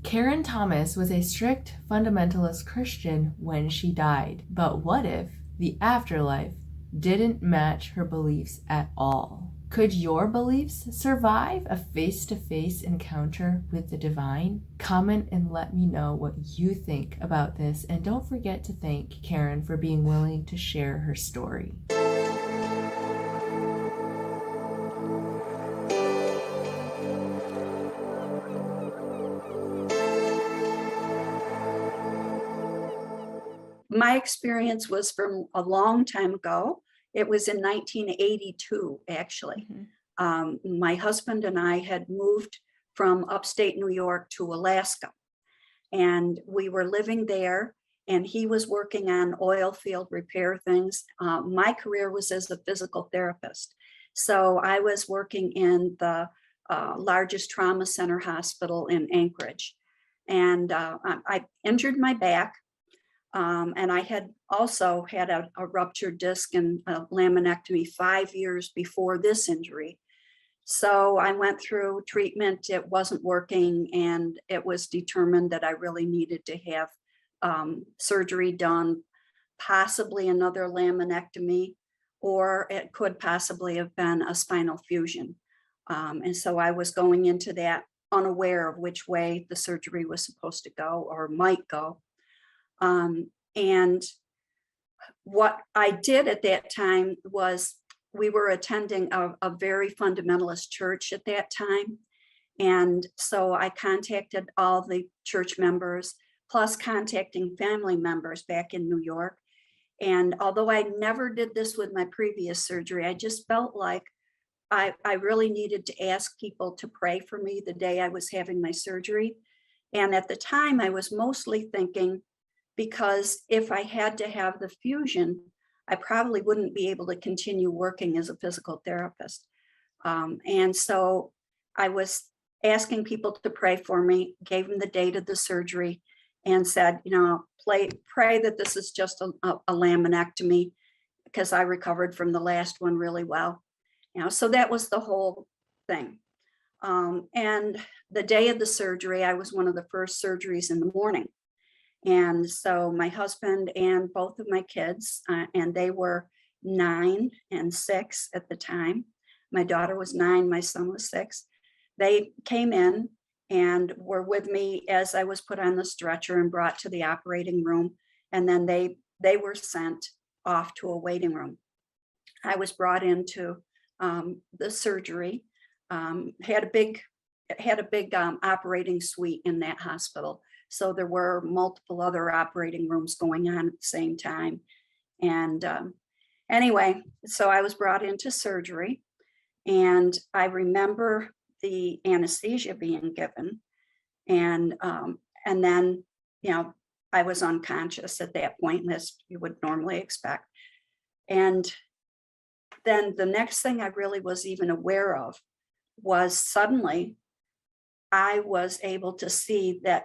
Karen Thomas was a strict fundamentalist Christian when she died, but what if the afterlife didn't match her beliefs at all? Could your beliefs survive a face to face encounter with the divine? Comment and let me know what you think about this, and don't forget to thank Karen for being willing to share her story. My experience was from a long time ago. It was in 1982, actually. My husband and I had moved from upstate New York to Alaska, and we were living there, and he was working on oil field repair things. My career was as a physical therapist. So I was working in the largest trauma center hospital in Anchorage. And I injured my back. And I had also had a ruptured disc and a laminectomy 5 years before this injury. So I went through treatment, it wasn't working, and it was determined that I really needed to have surgery done, possibly another laminectomy, or it could possibly have been a spinal fusion. And so I was going into that unaware of which way the surgery was supposed to go or might go. And what I did at that time was we were attending a very fundamentalist church at that time. And so I contacted all the church members, plus contacting family members back in New York. And although I never did this with my previous surgery, I just felt like I really needed to ask people to pray for me the day I was having my surgery. And at the time, I was mostly thinking, because if I had to have the fusion, I probably wouldn't be able to continue working as a physical therapist. And so I was asking people to pray for me, gave them the date of the surgery, and said, pray that this is just a laminectomy, because I recovered from the last one really well. So that was the whole thing. And the day of the surgery, I was one of the first surgeries in the morning. And so my husband and both of my kids, and they were 9 and 6 at the time. My daughter was 9, my son was 6. They came in and were with me as I was put on the stretcher and brought to the operating room. And then they were sent off to a waiting room. I was brought into the surgery, had a big operating suite in that hospital. So there were multiple other operating rooms going on at the same time. And anyway, so I was brought into surgery, and I remember the anesthesia being given. And then, I was unconscious at that point, as you would normally expect. And then the next thing I really was even aware of was suddenly I was able to see that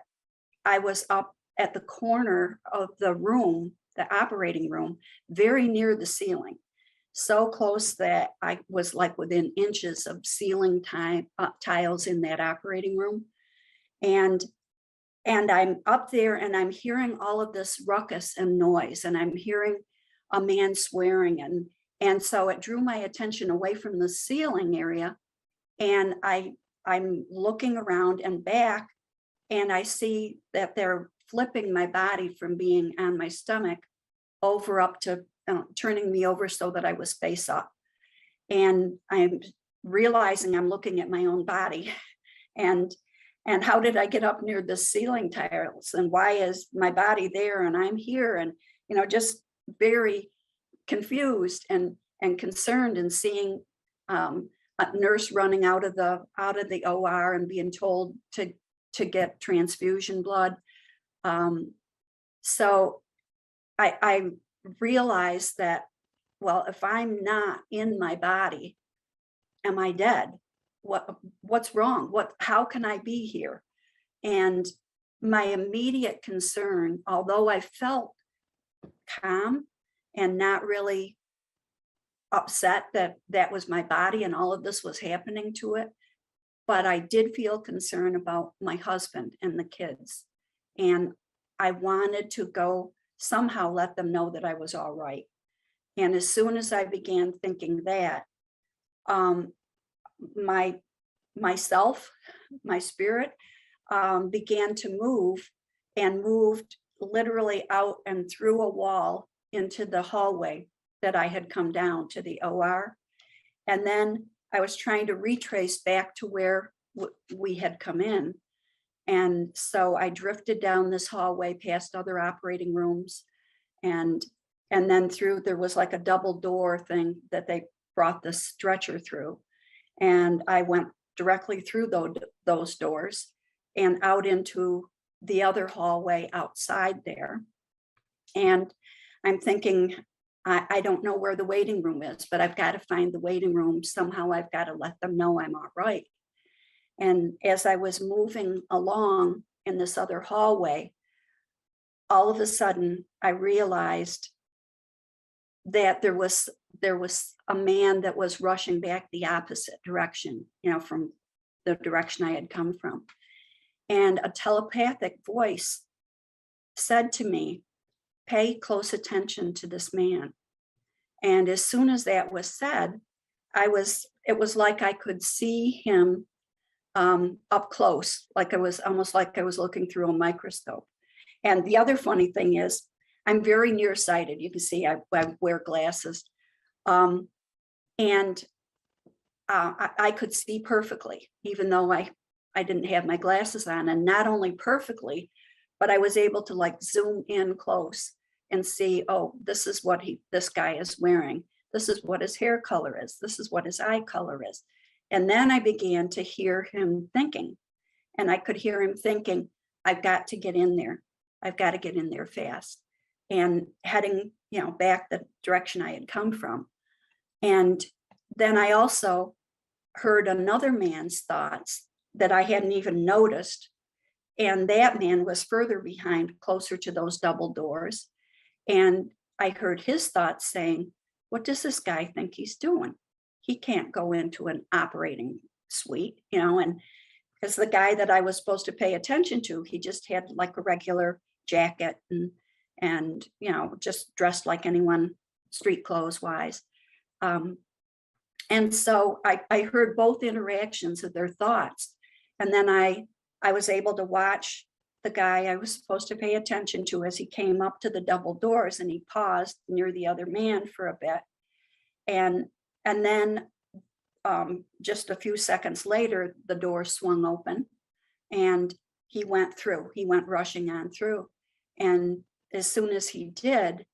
I was up at the corner of the room, the operating room, very near the ceiling, so close that I was like within inches of ceiling tiles in that operating room. And I'm up there and I'm hearing all of this ruckus and noise, and I'm hearing a man swearing. And so it drew my attention away from the ceiling area. And I'm looking around and back, and I see that they're flipping my body from being on my stomach over up to turning me over so that I was face up. And I'm realizing I'm looking at my own body, and how did I get up near the ceiling tiles, and why is my body there and I'm here? And just very confused and concerned, and seeing a nurse running out of the OR and being told to get transfusion blood. So I realized that, well, if I'm not in my body, am I dead? What's wrong? How can I be here? And my immediate concern, although I felt calm and not really upset that that was my body and all of this was happening to it, but I did feel concern about my husband and the kids. And I wanted to go somehow let them know that I was all right. And as soon as I began thinking that, um, my myself, my spirit, began to move and moved literally out and through a wall into the hallway that I had come down to the OR. And then I was trying to retrace back to where we had come in. And so I drifted down this hallway past other operating rooms, and then through, there was like a double door thing that they brought the stretcher through. And I went directly through those doors and out into the other hallway outside there. And I'm thinking, I don't know where the waiting room is, but I've got to find the waiting room. Somehow I've got to let them know I'm all right. And as I was moving along in this other hallway, all of a sudden I realized that there was a man that was rushing back the opposite direction, from the direction I had come from. And a telepathic voice said to me, "Pay close attention to this man." And as soon as that was said, it was like I could see him up close, like it was almost like I was looking through a microscope. And the other funny thing is, I'm very nearsighted. You can see I wear glasses. And I could see perfectly, even though I didn't have my glasses on. And not only perfectly, but I was able to like zoom in close and see, oh, this is what this guy is wearing. This is what his hair color is. This is what his eye color is. And then I began to hear him thinking, and I could hear him thinking, I've got to get in there. I've got to get in there fast. And heading, back the direction I had come from. And then I also heard another man's thoughts that I hadn't even noticed. And that man was further behind, closer to those double doors. And I heard his thoughts saying, what does this guy think he's doing? He can't go into an operating suite, and because the guy that I was supposed to pay attention to, he just had like a regular jacket and just dressed like anyone, street clothes wise. And so I heard both interactions of their thoughts. And then I was able to watch the guy I was supposed to pay attention to as he came up to the double doors, and he paused near the other man for a bit. And then just a few seconds later, the door swung open and he went rushing on through. And as soon as he did,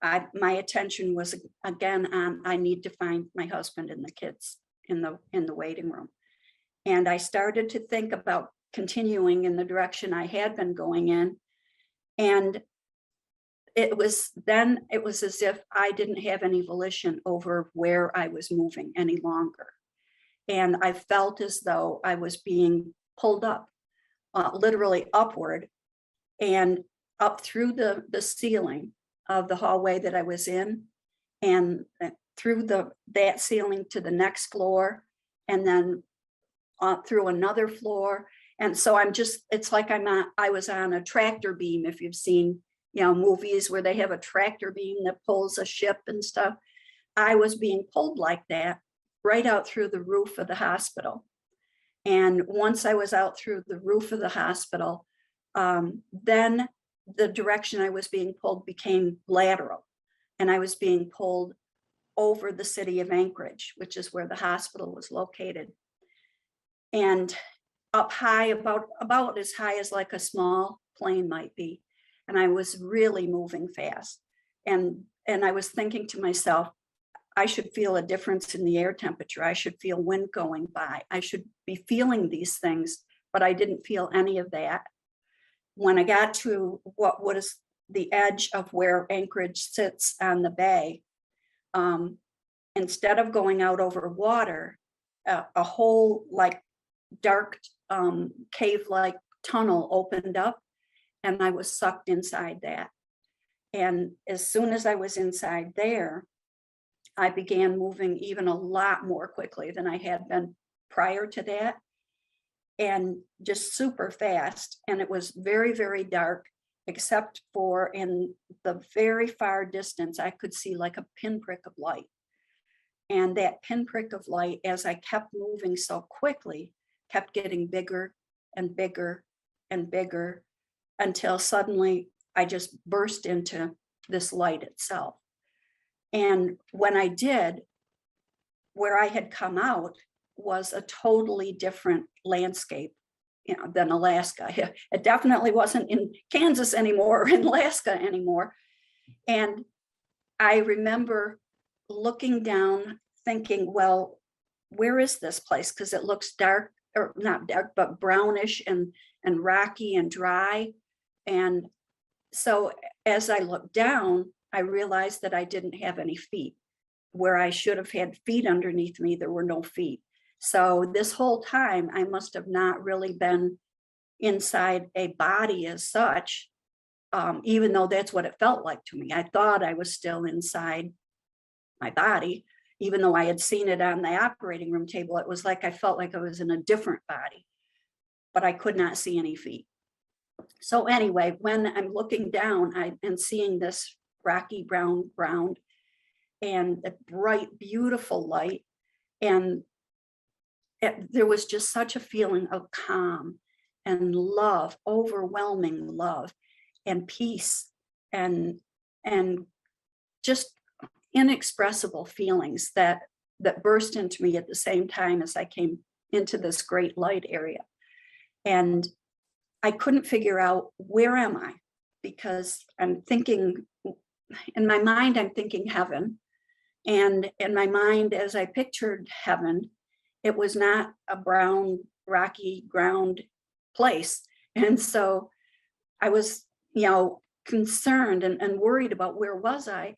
my attention was again on, I need to find my husband and the kids in the waiting room. And I started to think about continuing in the direction I had been going in. And it was as if I didn't have any volition over where I was moving any longer. And I felt as though I was being pulled up, literally upward, and up through the ceiling of the hallway that I was in, and through that ceiling to the next floor, and then through another floor. And so it's like I was on a tractor beam, if you've seen movies where they have a tractor beam that pulls a ship and stuff. I was being pulled like that right out through the roof of the hospital. And once I was out through the roof of the hospital, then the direction I was being pulled became lateral, and I was being pulled over the city of Anchorage, which is where the hospital was located, and up high, about as high as like a small plane might be. And I was really moving fast. And I was thinking to myself, I should feel a difference in the air temperature. I should feel wind going by. I should be feeling these things, but I didn't feel any of that. When I got to what was the edge of where Anchorage sits on the bay, instead of going out over water, a whole like dark cave-like tunnel opened up, and I was sucked inside that. And as soon as I was inside there, I began moving even a lot more quickly than I had been prior to that. and just super fast. And it was very, very dark, except for in the very far distance, I could see like a pinprick of light. And that pinprick of light, as I kept moving so quickly, kept getting bigger and bigger and bigger until suddenly I just burst into this light itself. And when I did, where I had come out was a totally different landscape, than Alaska. It definitely wasn't in Kansas anymore or in Alaska anymore. And I remember looking down thinking, well, where is this place? Because it looks dark, or not dark, but brownish and rocky and dry. And so as I looked down, I realized that I didn't have any feet. Where I should have had feet underneath me, there were no feet. So this whole time, I must have not really been inside a body as such, even though that's what it felt like to me. I thought I was still inside my body, even though I had seen it on the operating room table. It was like I felt like I was in a different body, but I could not see any feet. So anyway, when I'm looking down and seeing this rocky brown ground and a bright, beautiful light, and there was just such a feeling of calm and love, overwhelming love and peace, and just inexpressible feelings that burst into me at the same time as I came into this great light area. And I couldn't figure out, where am I? Because I'm thinking, in my mind, I'm thinking heaven. And in my mind, as I pictured heaven, it was not a brown, rocky ground place. And so I was, concerned and worried about where was I.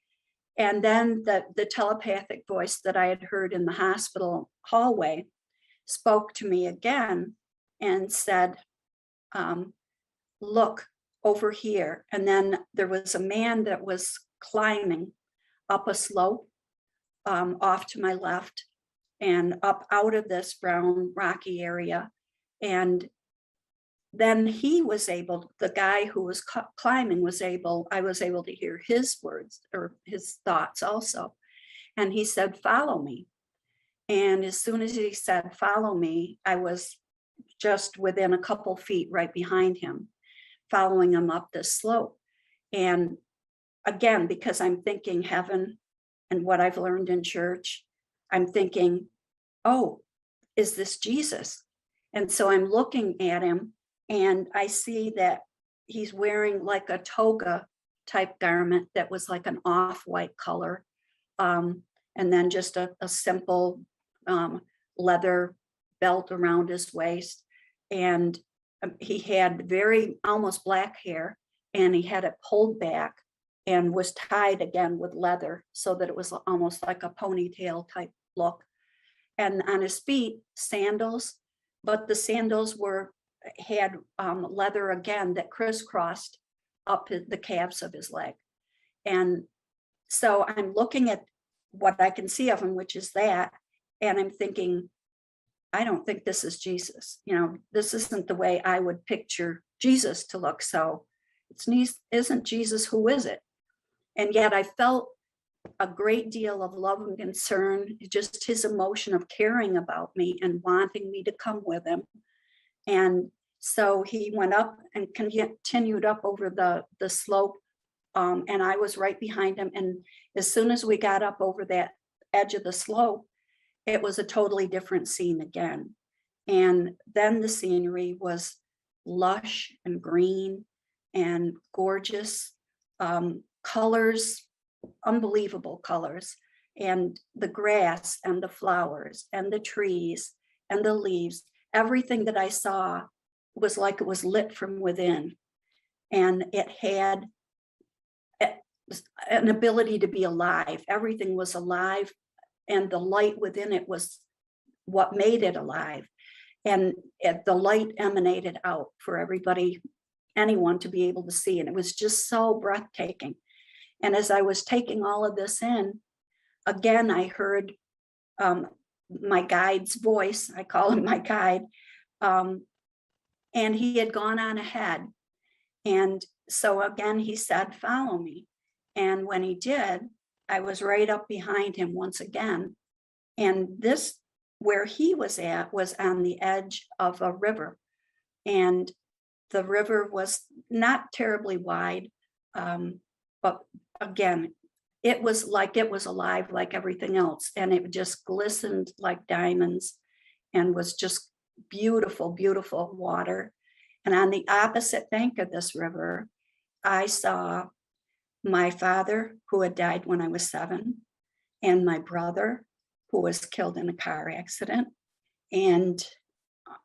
And then the telepathic voice that I had heard in the hospital hallway spoke to me again and said, look over here. And then there was a man that was climbing up a slope off to my left and up out of this brown rocky area. And then the guy who was climbing I was able to hear his words or his thoughts also. And he said, follow me. And as soon as he said, follow me, I was just within a couple feet right behind him, following him up this slope. And again, because I'm thinking heaven and what I've learned in church, I'm thinking, oh, is this Jesus? And so I'm looking at him and I see that he's wearing like a toga type garment that was like an off-white color. And then just a simple leather belt around his waist. And he had very almost black hair, and he had it pulled back and was tied again with leather so that it was almost like a ponytail type look. And on his feet, sandals, but the sandals had leather again that crisscrossed up the calves of his leg. And so I'm looking at what I can see of him, which is that, and I'm thinking, I don't think this is Jesus. This isn't the way I would picture Jesus to look. So isn't Jesus, who is it? And yet I felt a great deal of love and concern, just his emotion of caring about me and wanting me to come with him. And so he went up and continued up over the slope, and I was right behind him. And as soon as we got up over that edge of the slope, it was a totally different scene again. And then the scenery was lush and green and gorgeous, colors, unbelievable colors, and the grass and the flowers and the trees and the leaves. Everything that I saw was like it was lit from within, and it had an ability to be alive. Everything was alive, and the light within it was what made it alive. And the light emanated out for anyone to be able to see. And it was just so breathtaking. And as I was taking all of this in, again, I heard my guide's voice. I call him my guide. And he had gone on ahead. And so again, he said, follow me. And when he did, I was right up behind him once again. And this, where he was at, was on the edge of a river. And the river was not terribly wide, but again, it was alive like everything else. And it just glistened like diamonds and was just beautiful, beautiful water. And on the opposite bank of this river, I saw my father, who had died when I was 7, and my brother, who was killed in a car accident, and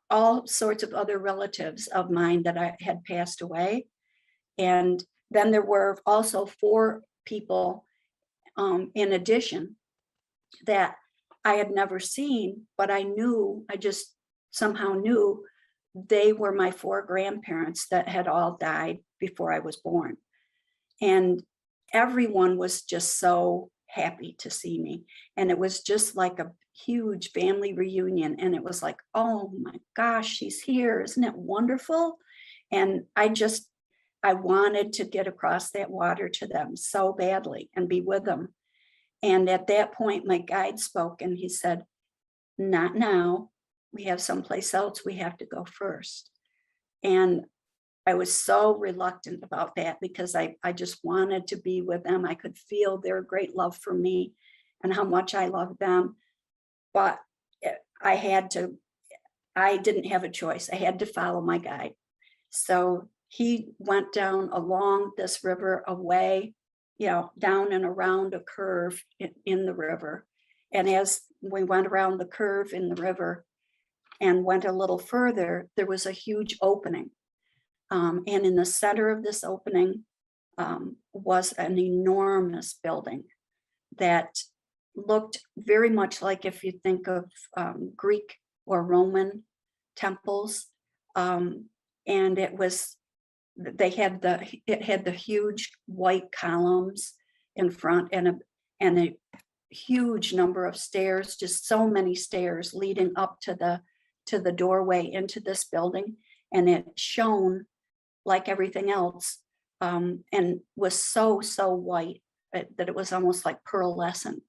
all sorts of other relatives of mine that I had passed away. And then there were also 4 people in addition that I had never seen, but I just somehow knew they were my 4 grandparents that had all died before I was born. And everyone was just so happy to see me. And it was just like a huge family reunion. And it was like, oh my gosh, she's here. Isn't it wonderful? And I wanted to get across that water to them so badly and be with them. And at that point, my guide spoke and he said, not now. We have someplace else we have to go first. And I was so reluctant about that because I just wanted to be with them. I could feel their great love for me and how much I loved them. But I didn't have a choice. I had to follow my guide. So he went down along this river away, down and around a curve in the river. And as we went around the curve in the river and went a little further, there was a huge opening. And in the center of this opening was an enormous building that looked very much like, if you think of Greek or Roman temples. And it had the huge white columns in front and a huge number of stairs, just so many stairs leading up to the doorway into this building. And it shone like everything else, and was so white that it was almost like pearlescent.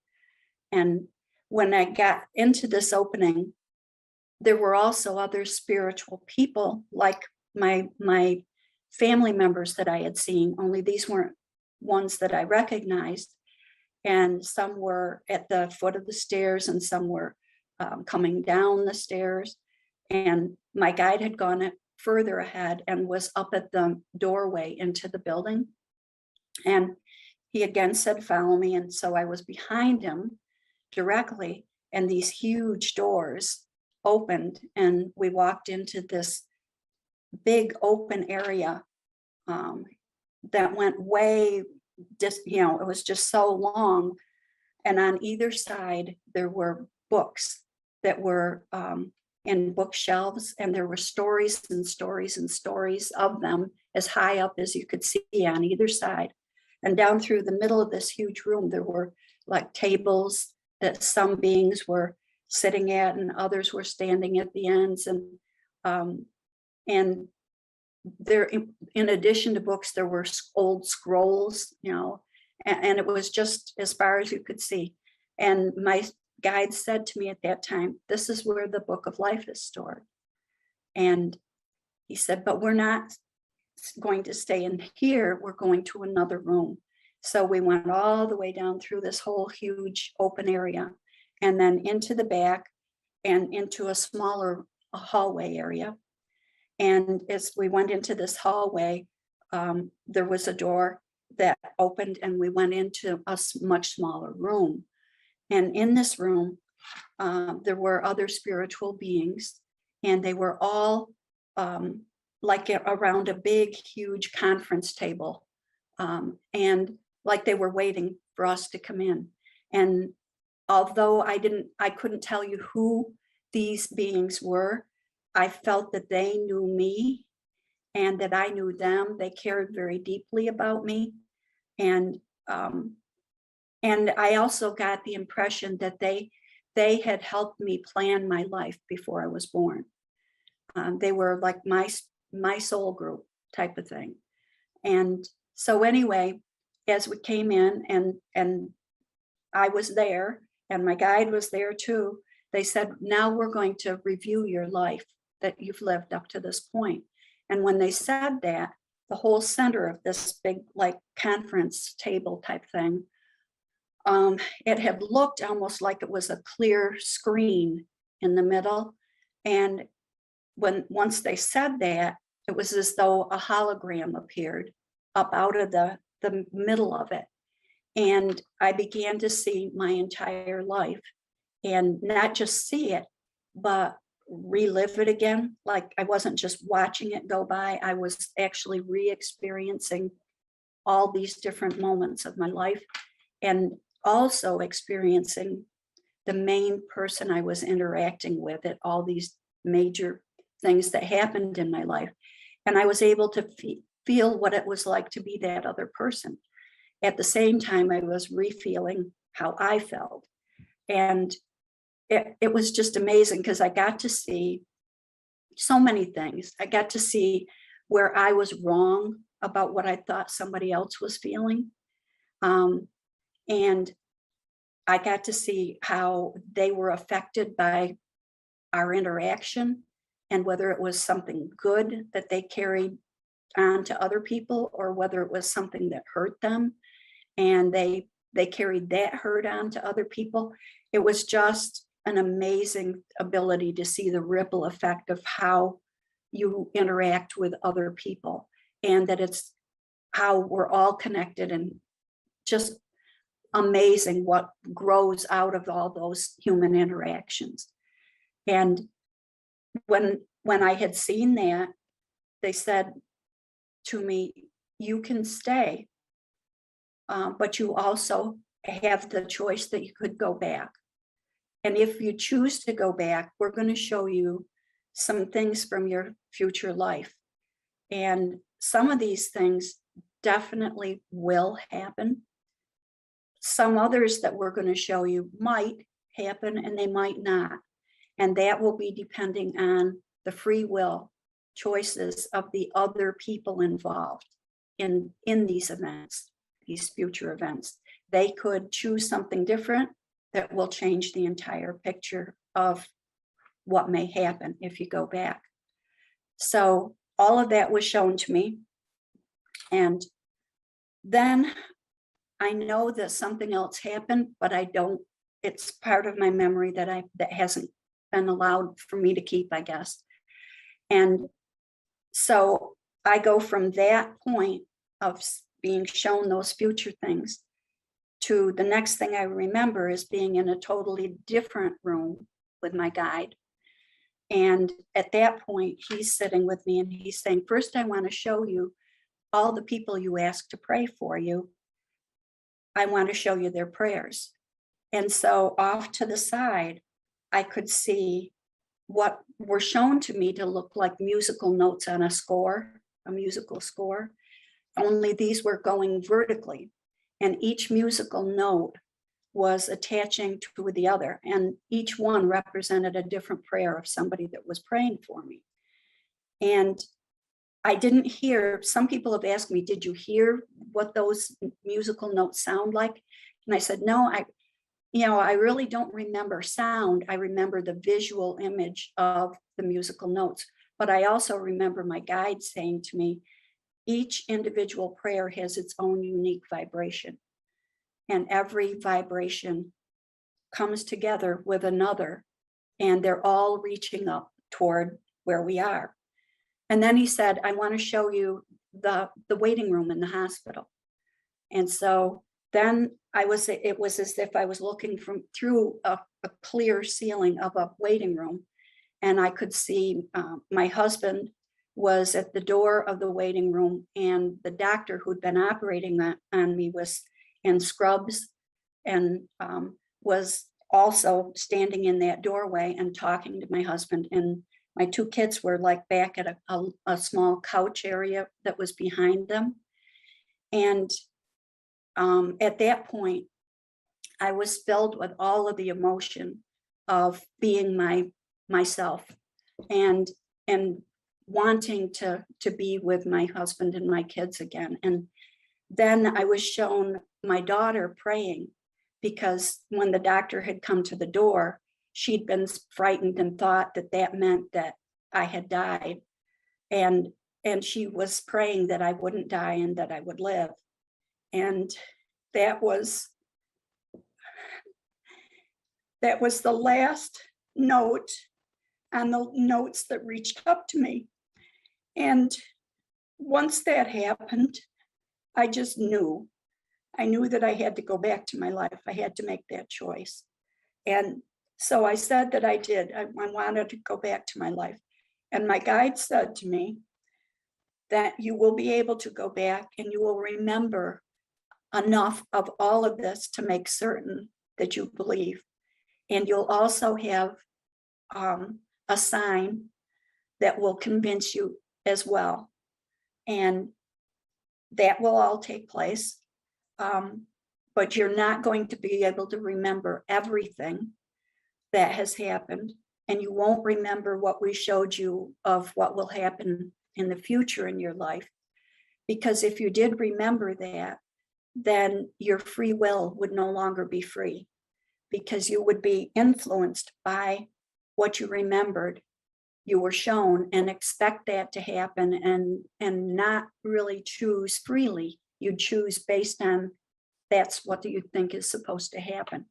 And when I got into this opening, there were also other spiritual people, like my family members that I had seen, only these weren't ones that I recognized. And some were at the foot of the stairs and some were coming down the stairs. And my guide had gone further ahead and was up at the doorway into the building. And he again said, follow me. And so I was behind him directly, and these huge doors opened and we walked into this big open area that went way, it was just so long. And on either side, there were books that were in bookshelves, and there were stories and stories and stories of them as high up as you could see on either side. And down through the middle of this huge room, there were like tables that some beings were sitting at and others were standing at the ends. And there, in addition to books, there were old scrolls, and it was just as far as you could see. And my guide said to me at that time, this is where the book of life is stored. And he said, but we're not going to stay in here, we're going to another room. So we went all the way down through this whole huge open area and then into the back and into a smaller hallway area. And as we went into this hallway, there was a door that opened and we went into a much smaller room. And in this room, there were other spiritual beings, and they were all like around a big, huge conference table. And like they were waiting for us to come in. And although I couldn't tell you who these beings were, I felt that they knew me and that I knew them. They cared very deeply about me. And I also got the impression that they had helped me plan my life before I was born. They were like my soul group type of thing. And so anyway, as we came in and I was there and my guide was there too, they said, now we're going to review your life that you've lived up to this point. And when they said that, the whole center of this big like conference table type thing, it had looked almost like it was a clear screen in the middle. And once they said that, it was as though a hologram appeared up out of the middle of it. And I began to see my entire life, and not just see it, but relive it again. Like I wasn't just watching it go by, I was actually re-experiencing all these different moments of my life, and also experiencing the main person I was interacting with at all these major things that happened in my life. And I was able to feel what it was like to be that other person. At the same time, I was re-feeling how I felt. And it was just amazing because I got to see so many things. I got to see where I was wrong about what I thought somebody else was feeling. And I got to see how they were affected by our interaction, and whether it was something good that they carried on to other people or whether it was something that hurt them and they carried that hurt on to other people. It was just an amazing ability to see the ripple effect of how you interact with other people, and that it's how we're all connected, and just amazing what grows out of all those human interactions. And when I had seen that, they said to me, you can stay, but you also have the choice that you could go back. And if you choose to go back, we're going to show you some things from your future life. And some of these things definitely will happen. Some others that we're going to show you might happen and they might not. And that will be depending on the free will choices of the other people involved in these events, these future events. They could choose something different that will change the entire picture of what may happen if you go back. So all of that was shown to me. And then I know that something else happened, but I don't, it's part of my memory that hasn't been allowed for me to keep, I guess. And so I go from that point of being shown those future things to the next thing I remember is being in a totally different room with my guide. And at that point, he's sitting with me and he's saying, first, I want to show you all the people you asked to pray for you. I want to show you their prayers. And so off to the side, I could see what were shown to me to look like musical notes on a score, a musical score, only these were going vertically. And each musical note was attaching to the other. And each one represented a different prayer of somebody that was praying for me. And I didn't hear, some people have asked me, did you hear what those musical notes sound like? And I said, no, I really don't remember sound. I remember the visual image of the musical notes. But I also remember my guide saying to me, each individual prayer has its own unique vibration. And every vibration comes together with another, and they're all reaching up toward where we are. And then he said, I want to show you the waiting room in the hospital. And so then it was as if I was looking through a clear ceiling of a waiting room. And I could see my husband was at the door of the waiting room, and the doctor who'd been operating on me was in scrubs and was also standing in that doorway and talking to my husband. And my two kids were like back at a small couch area that was behind them. And at that point, I was filled with all of the emotion of being myself. And and wanting to be with my husband and my kids again. And then I was shown my daughter praying, because when the doctor had come to the door, she'd been frightened and thought that that meant that I had died. And she was praying that I wouldn't die and that I would live. And that was the last note on the notes that reached up to me. And once that happened, I just knew. I knew that I had to go back to my life. I had to make that choice. And so I said that I did. I wanted to go back to my life. And my guide said to me that you will be able to go back and you will remember enough of all of this to make certain that you believe. And you'll also have a sign that will convince you as well. And that will all take place. But you're not going to be able to remember everything that has happened. And you won't remember what we showed you of what will happen in the future in your life. Because if you did remember that, then your free will would no longer be free, because you would be influenced by what you remembered, you were shown, and expect that to happen, and not really choose freely. You choose based on that's what you think is supposed to happen.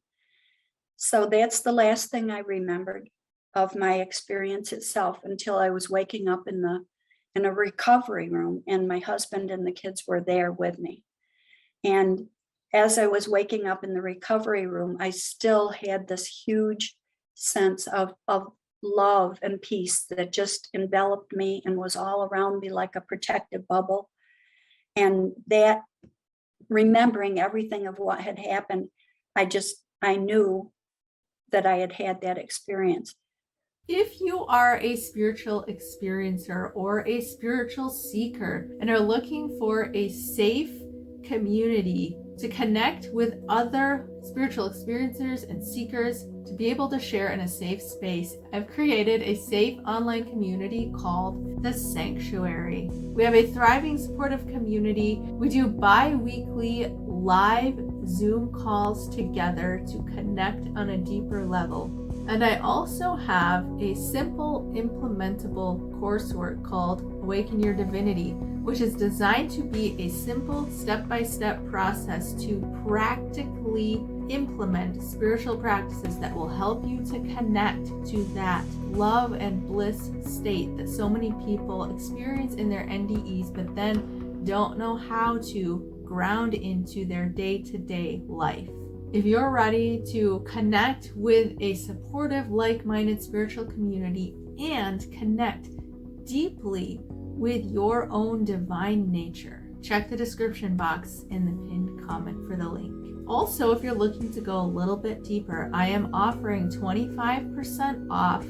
So that's the last thing I remembered of my experience itself, until I was waking up in a recovery room, and my husband and the kids were there with me. And as I was waking up in the recovery room, I still had this huge sense of love and peace that just enveloped me and was all around me like a protective bubble. And that, remembering everything of what had happened, I knew that I had had that experience. If you are a spiritual experiencer or a spiritual seeker and are looking for a safe community to connect with other spiritual experiencers and seekers, to be able to share in a safe space, I've created a safe online community called The Sanctuary. We have a thriving, supportive community. We do bi-weekly live Zoom calls together to connect on a deeper level. And I also have a simple, implementable coursework called Awaken Your Divinity, which is designed to be a simple step-by-step process to practically implement spiritual practices that will help you to connect to that love and bliss state that so many people experience in their NDEs, but then don't know how to ground into their day-to-day life. If you're ready to connect with a supportive, like-minded spiritual community and connect deeply with your own divine nature, check the description box in the pinned comment for the link. Also, if you're looking to go a little bit deeper, I am offering 25% off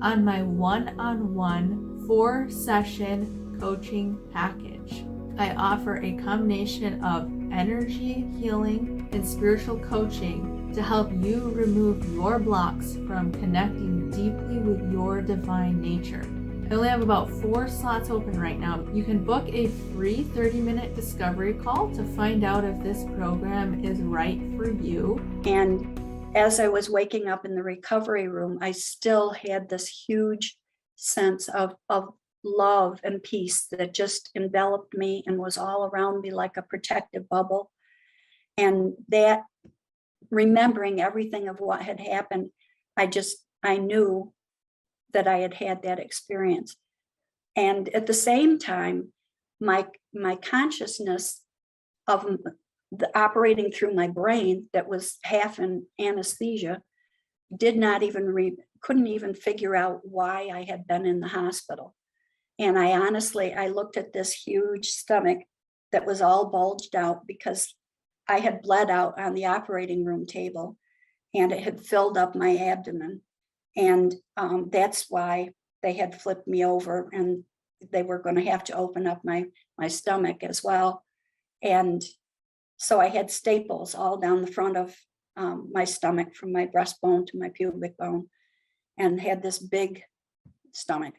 on my one-on-one 4-session coaching package. I offer a combination of energy healing and spiritual coaching to help you remove your blocks from connecting deeply with your divine nature. I only have about 4 slots open right now. You can book a free 30-minute discovery call to find out if this program is right for you. And as I was waking up in the recovery room, I still had this huge sense of love and peace that just enveloped me and was all around me like a protective bubble. And that, remembering everything of what had happened, I knew that I had had that experience. And at the same time, my consciousness of the operating through my brain that was half in anesthesia couldn't even figure out why I had been in the hospital. And I looked at this huge stomach that was all bulged out because I had bled out on the operating room table, and it had filled up my abdomen. And that's why they had flipped me over, and they were going to have to open up my stomach as well. And so I had staples all down the front of my stomach, from my breastbone to my pubic bone, and had this big stomach.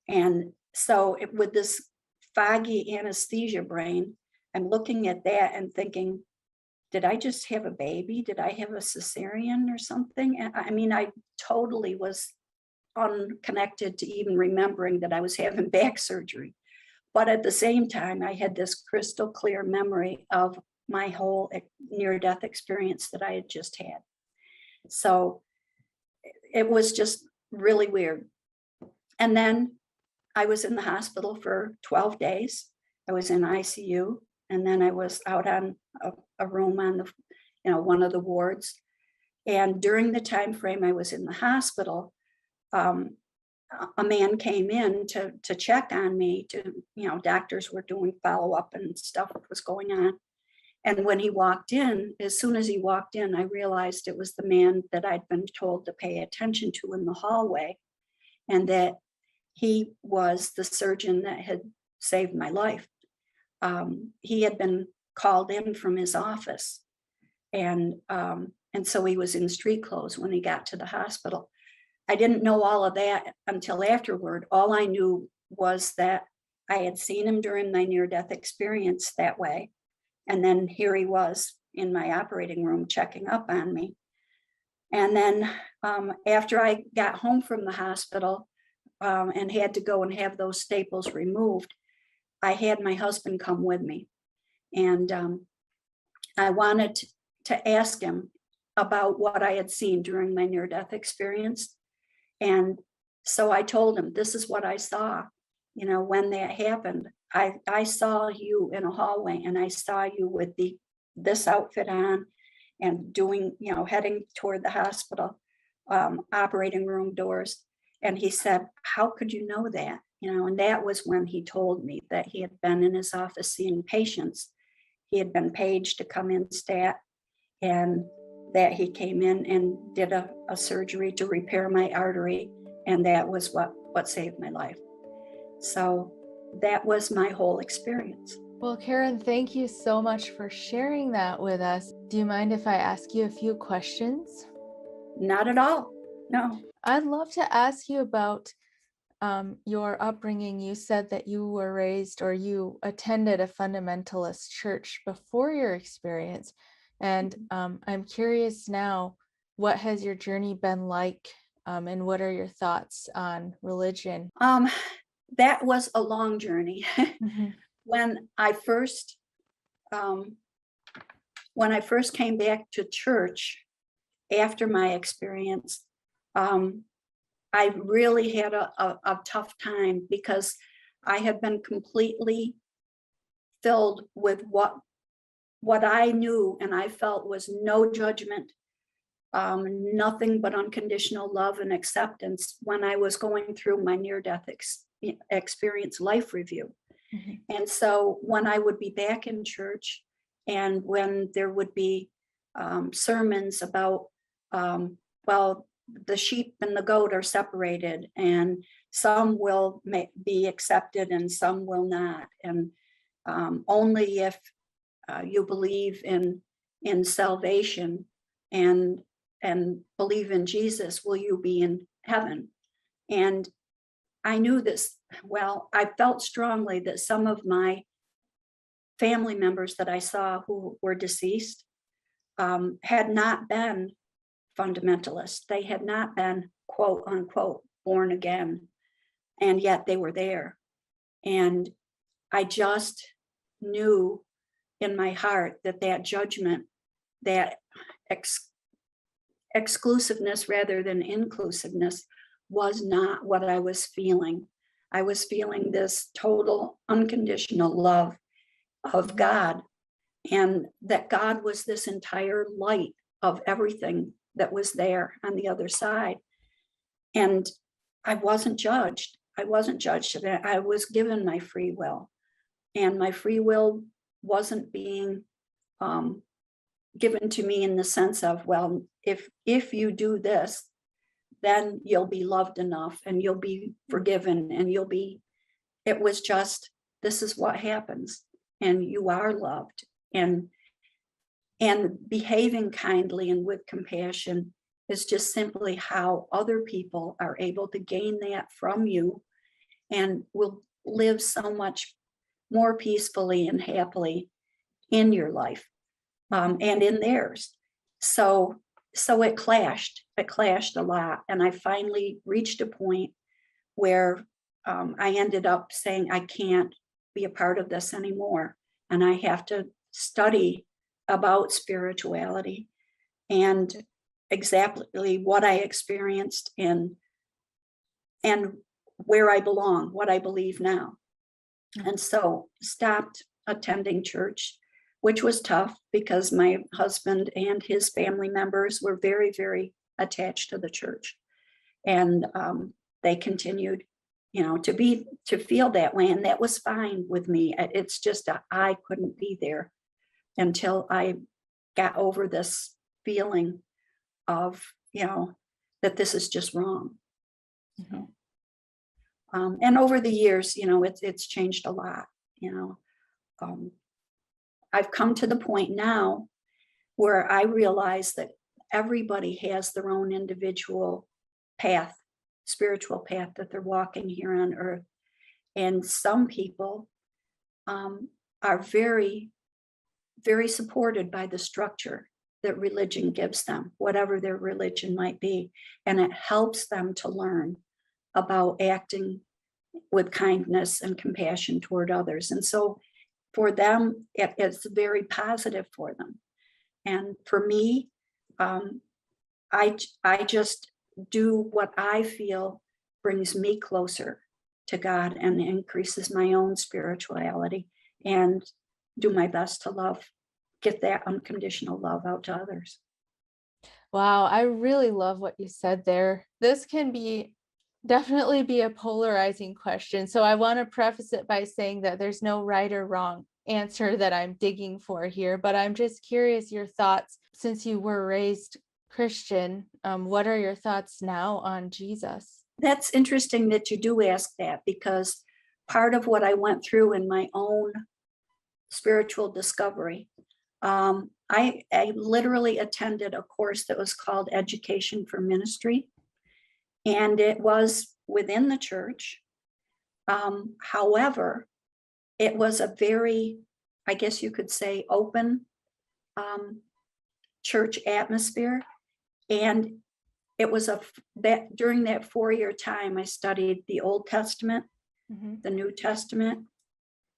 And so with this foggy anesthesia brain, I'm looking at that and thinking, did I just have a baby? Did I have a cesarean or something? And I mean, I totally was unconnected to even remembering that I was having back surgery. But at the same time, I had this crystal clear memory of my whole near-death experience that I had just had. So it was just really weird. And then I was in the hospital for 12 days. I was in ICU, and then I was out on a room on the, one of the wards. And during the time frame I was in the hospital, a man came in to check on me. Doctors were doing follow-up and stuff was going on. And when he walked in, as soon as he walked in, I realized it was the man that I'd been told to pay attention to in the hallway, and that he was the surgeon that had saved my life. He had been called in from his office, and so he was in street clothes when he got to the hospital. I didn't know all of that until afterward. All I knew was that I had seen him during my near-death experience that way. And then here he was in my operating room checking up on me. And then after I got home from the hospital and had to go and have those staples removed, I had my husband come with me. And I wanted to ask him about what I had seen during my near-death experience. And so I told him, this is what I saw, when that happened. I saw you in a hallway, and I saw you with this outfit on and doing, heading toward the hospital, operating room doors. And he said, how could you know that? And that was when he told me that he had been in his office seeing patients. He had been paged to come in stat, and that he came in and did a surgery to repair my artery. And that was what saved my life. So that was my whole experience. Well, Karen, thank you so much for sharing that with us. Do you mind if I ask you a few questions? Not at all. No. I'd love to ask you about your upbringing. You said that you were raised, or you attended, a fundamentalist church before your experience. And I'm curious now, what has your journey been like? And what are your thoughts on religion? That was a long journey. Mm-hmm. When I first came back to church after my experience, I really had a tough time, because I had been completely filled with what I knew and I felt was no judgment, nothing but unconditional love and acceptance when I was going through my near-death experience life review. Mm-hmm. And so when I would be back in church, and when there would be sermons about, the sheep and the goat are separated, and some will be accepted and some will not, and only if you believe in salvation and believe in Jesus will you be in heaven. And I knew this. Well, I felt strongly that some of my family members that I saw who were deceased had not been fundamentalists. They had not been, quote unquote, born again, and yet they were there. And I just knew in my heart that judgment, that exclusiveness rather than inclusiveness, was not what I was feeling. I was feeling this total unconditional love of God, and that God was this entire light of everything that was there on the other side. And I wasn't judged. I was given my free will, and my free will wasn't being given to me in the sense of, well, if you do this, then you'll be loved enough and you'll be forgiven and it was just, this is what happens, and you are loved. And behaving kindly and with compassion is just simply how other people are able to gain that from you and will live so much more peacefully and happily in your life, and in theirs. So it clashed a lot. And I finally reached a point where I ended up saying, I can't be a part of this anymore. And I have to study about spirituality and exactly what I experienced and where I belong, what I believe now. And so stopped attending church, which was tough because my husband and his family members were very, very attached to the church. And they continued, to feel that way. And that was fine with me. It's just I couldn't be there until I got over this feeling of, that this is just wrong. So, and over the years, it's changed a lot. I've come to the point now where I realize that everybody has their own individual path, spiritual path that they're walking here on earth. And some people are very, very supported by the structure that religion gives them, whatever their religion might be. And it helps them to learn about acting with kindness and compassion toward others. And so for them, it's very positive for them. And for me, I just do what I feel brings me closer to God and increases my own spirituality, and do my best to get that unconditional love out to others. Wow, I really love what you said there. This can definitely be a polarizing question. So I want to preface it by saying that there's no right or wrong answer that I'm digging for here, but I'm just curious your thoughts. Since you were raised Christian, what are your thoughts now on Jesus? That's interesting that you do ask that, because part of what I went through in my own spiritual discovery, I literally attended a course that was called Education for Ministry, and it was within the church. However, it was a very, I guess you could say, open church atmosphere. And it was during that 4-year time, I studied the Old Testament, the New Testament,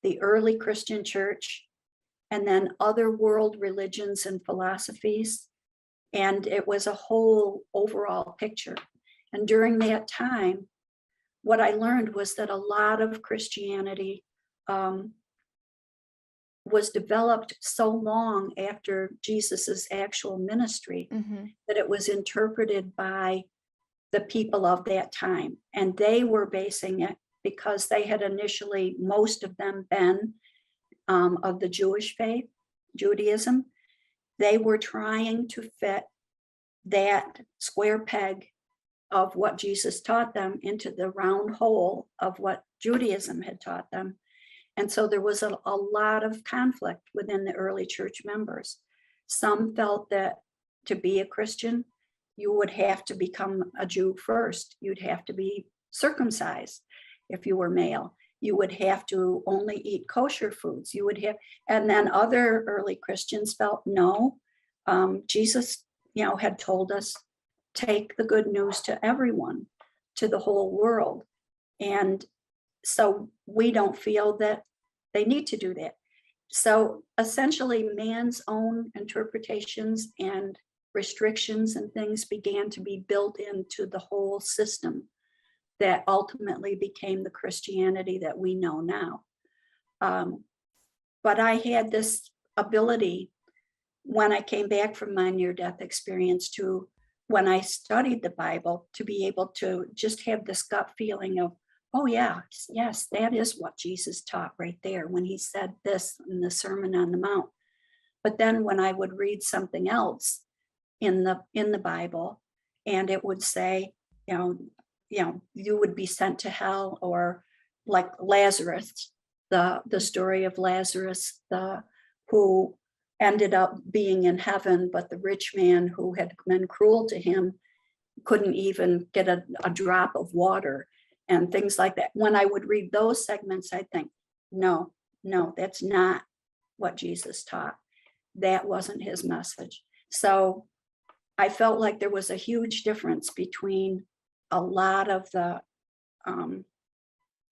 the early Christian church, and then other world religions and philosophies. And it was a whole overall picture. And during that time, what I learned was that a lot of Christianity was developed so long after Jesus's actual ministry that it was interpreted by the people of that time. And they were basing it because they had initially, most of them, been of the Jewish faith, Judaism. They were trying to fit that square peg of what Jesus taught them into the round hole of what Judaism had taught them. And so there was a lot of conflict within the early church members. Some felt that to be a Christian, you would have to become a Jew first. You'd have to be circumcised if you were male. You would have to only eat kosher foods. And then other early Christians felt, no, Jesus, had told us, take the good news to everyone, to the whole world. And so we don't feel that they need to do that. So essentially, man's own interpretations and restrictions and things began to be built into the whole system that ultimately became the Christianity that we know now. But I had this ability when I came back from my near-death experience when I studied the Bible, to be able to just have this gut feeling of, oh yeah, yes, that is what Jesus taught right there when he said this in the Sermon on the Mount. But then when I would read something else in the Bible, and it would say, you would be sent to hell, or like Lazarus, the story of Lazarus, who ended up being in heaven, but the rich man who had been cruel to him couldn't even get a drop of water. and things like that. When I would read those segments, I'd think, no, that's not what Jesus taught. That wasn't his message. So I felt like there was a huge difference between a lot of the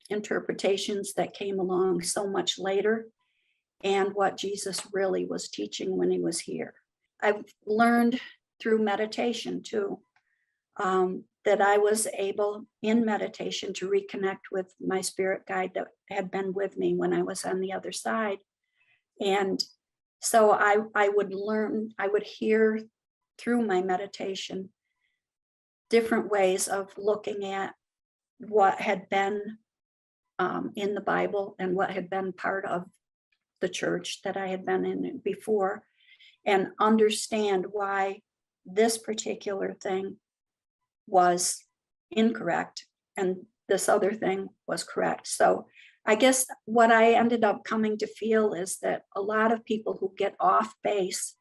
interpretations that came along so much later and what Jesus really was teaching when he was here. I've learned through meditation too, that I was able in meditation to reconnect with my spirit guide that had been with me when I was on the other side. And so I would hear through my meditation different ways of looking at what had been in the Bible and what had been part of the church that I had been in before, and understand why this particular thing was incorrect and this other thing was correct. So I guess what I ended up coming to feel is that a lot of people who get off base,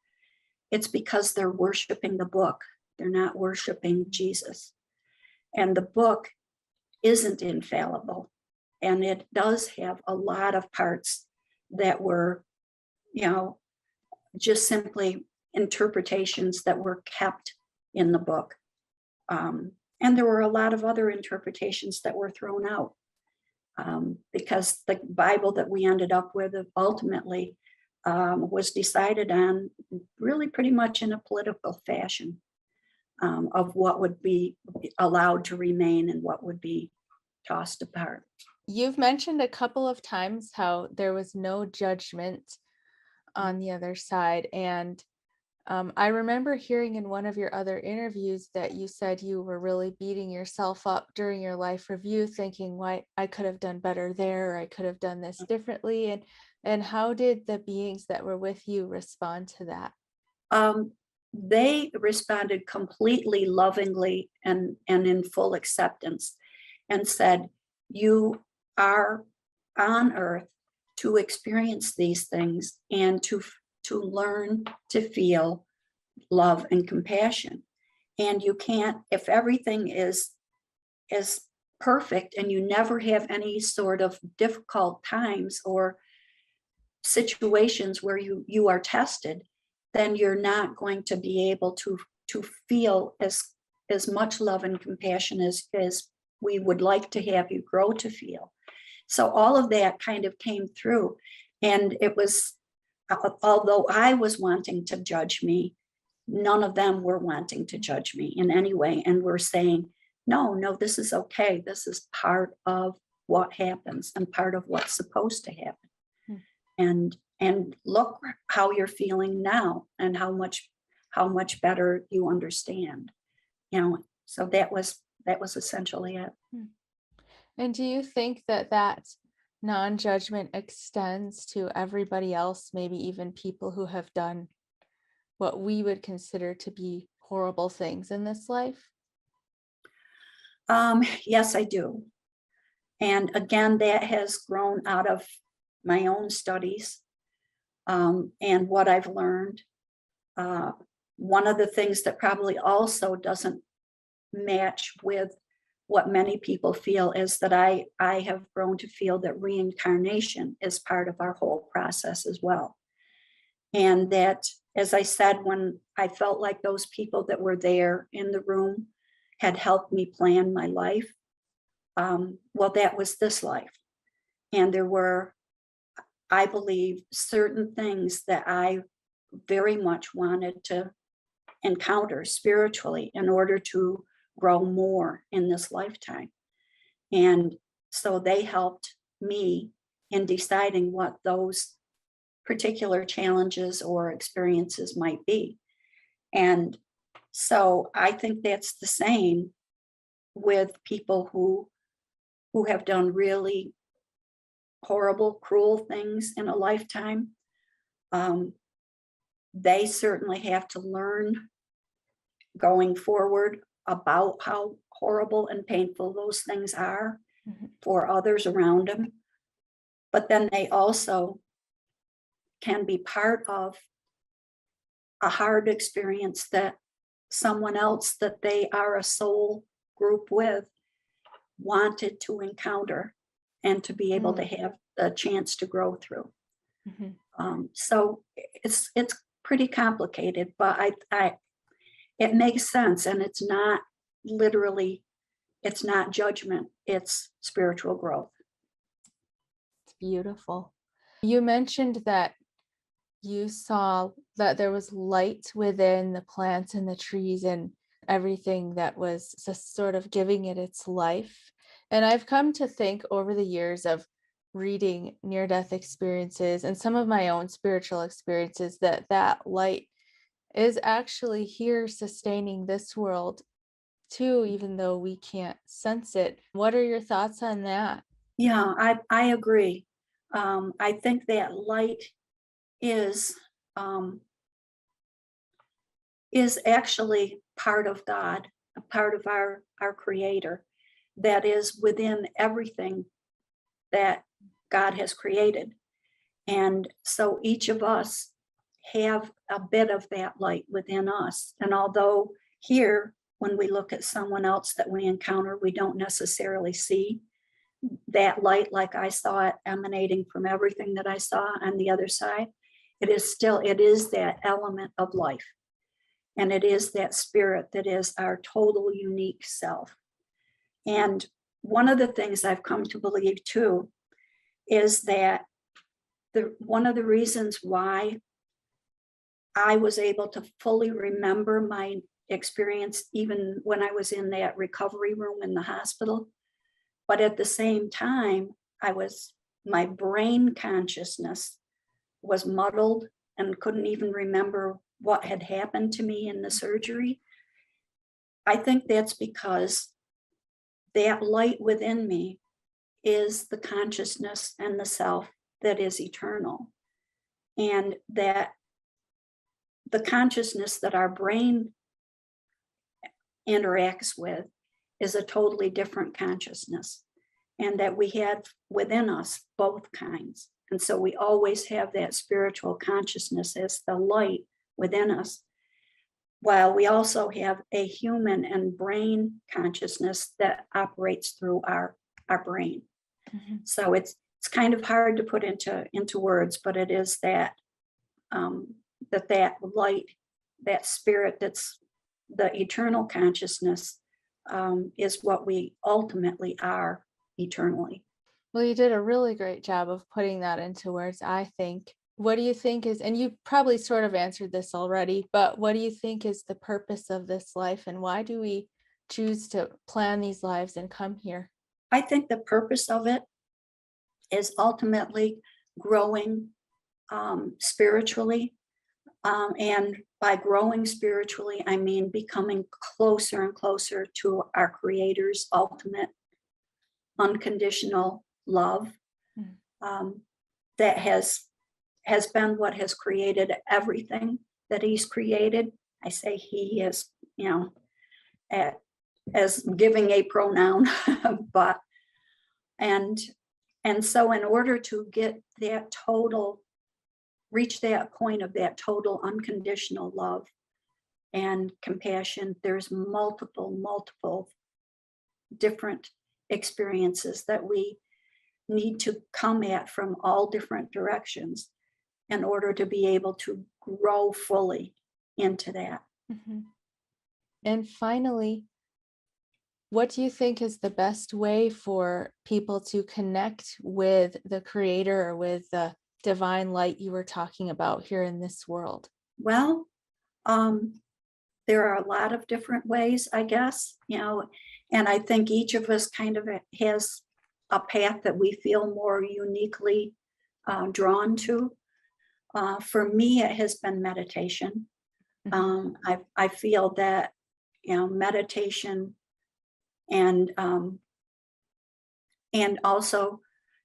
it's because they're worshiping the book. They're not worshiping Jesus. And the book isn't infallible. And it does have a lot of parts that were, just simply interpretations that were kept in the book. And there were a lot of other interpretations that were thrown out, because the Bible that we ended up with ultimately was decided on really pretty much in a political fashion, of what would be allowed to remain and what would be tossed apart. You've mentioned a couple of times how there was no judgment on the other side. And I remember hearing in one of your other interviews that you said you were really beating yourself up during your life review, thinking, why I could have done better there, or I could have done this differently. And how did the beings that were with you respond to that? They responded completely lovingly and in full acceptance, and said, you are on earth to experience these things and to learn to feel love and compassion. And you can't, if everything is perfect and you never have any sort of difficult times or situations where you are tested, then you're not going to be able to feel as much love and compassion as we would like to have you grow to feel. So all of that kind of came through. And it was, although I was wanting to judge me, none of them were wanting to judge me in any way. And we're saying, no, this is okay. This is part of what happens and part of what's supposed to happen. And look how you're feeling now and how much better you understand. So that was essentially it. And do you think that non-judgment extends to everybody else, maybe even people who have done what we would consider to be horrible things in this life? Yes, I do. And again, that has grown out of my own studies, and what I've learned. One of the things that probably also doesn't match with what many people feel is that I have grown to feel that reincarnation is part of our whole process as well. And that, as I said, when I felt like those people that were there in the room had helped me plan my life, well, that was this life. And there were, I believe, certain things that I very much wanted to encounter spiritually in order to grow more in this lifetime. And so they helped me in deciding what those particular challenges or experiences might be. And so I think that's the same with people who have done really horrible, cruel things in a lifetime. They certainly have to learn going forward about how horrible and painful those things are for others around them. But then they also can be part of a hard experience that someone else that they are a soul group with wanted to encounter and to be able to have a chance to grow through. So it's pretty complicated, but it makes sense, and it's not literally, it's not judgment, it's spiritual growth. It's beautiful. You mentioned that you saw that there was light within the plants and the trees and everything that was just sort of giving it its life. And I've come to think over the years of reading near-death experiences and some of my own spiritual experiences that that light is actually here sustaining this world too, even though we can't sense it. What are your thoughts on that? Yeah, I agree. I think that light is actually part of God, a part of our creator, that is within everything that God has created. And so each of us have a bit of that light within us. And although here, when we look at someone else that we encounter, we don't necessarily see that light like I saw it emanating from everything that I saw on the other side, it is that element of life. And it is that spirit that is our total unique self. And one of the things I've come to believe too is that one of the reasons why I was able to fully remember my experience, even when I was in that recovery room in the hospital, but at the same time, my brain consciousness was muddled and couldn't even remember what had happened to me in the surgery. I think that's because that light within me is the consciousness and the self that is eternal. And that the consciousness that our brain interacts with is a totally different consciousness, and that we have within us both kinds. And so we always have that spiritual consciousness as the light within us, while we also have a human and brain consciousness that operates through our brain. So it's kind of hard to put into words, but it is that that light, that spirit, that's the eternal consciousness, is what we ultimately are eternally. Well, you did a really great job of putting that into words, I think. What do you think is, and you probably sort of answered this already, but what do you think is the purpose of this life, and why do we choose to plan these lives and come here? I think the purpose of it is ultimately growing spiritually. And by growing spiritually, I mean becoming closer and closer to our Creator's ultimate unconditional love, that has been what has created everything that He's created. I say He is, as giving a pronoun, but and so in order to get that reach that point of that total unconditional love and compassion, there's multiple different experiences that we need to come at from all different directions in order to be able to grow fully into that. And finally, what do you think is the best way for people to connect with the Creator or with the divine light you were talking about here in this world? Well, there are a lot of different ways, I guess, and I think each of us kind of has a path that we feel more uniquely drawn to. For me, it has been meditation. I feel that, meditation and also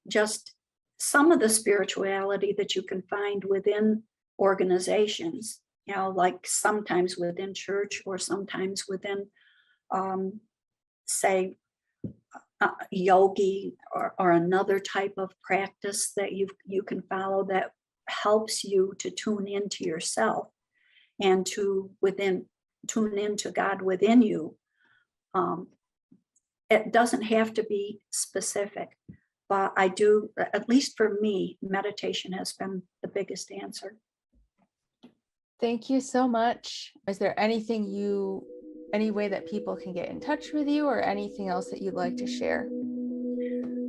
just some of the spirituality that you can find within organizations, like sometimes within church or sometimes within, say, yogi or another type of practice that you can follow that helps you to tune into yourself and tune into God within you. it doesn't have to be specific, but I do, at least for me, meditation has been the biggest answer. Thank you so much. Is there any way that people can get in touch with you, or anything else that you'd like to share?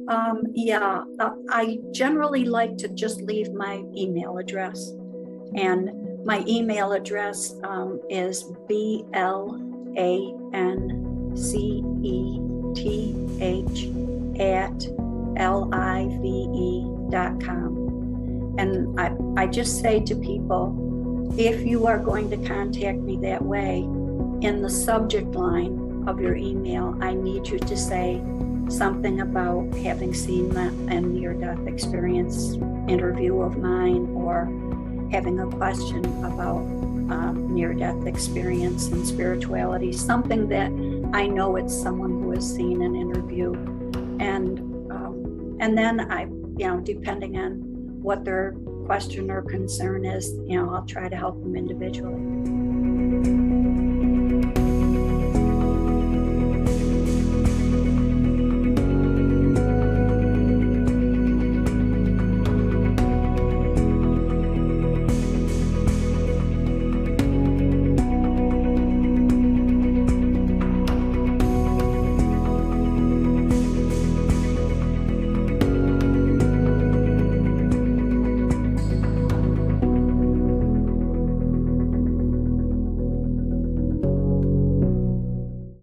I generally like to just leave my email address, and my email address is blanceth@live.com. And I just say to people, if you are going to contact me that way, in the subject line of your email, I need you to say something about having seen a near-death experience interview of mine, or having a question about near-death experience and spirituality, something that I know it's someone who has seen an interview. And then I, depending on what their question or concern is, I'll try to help them individually.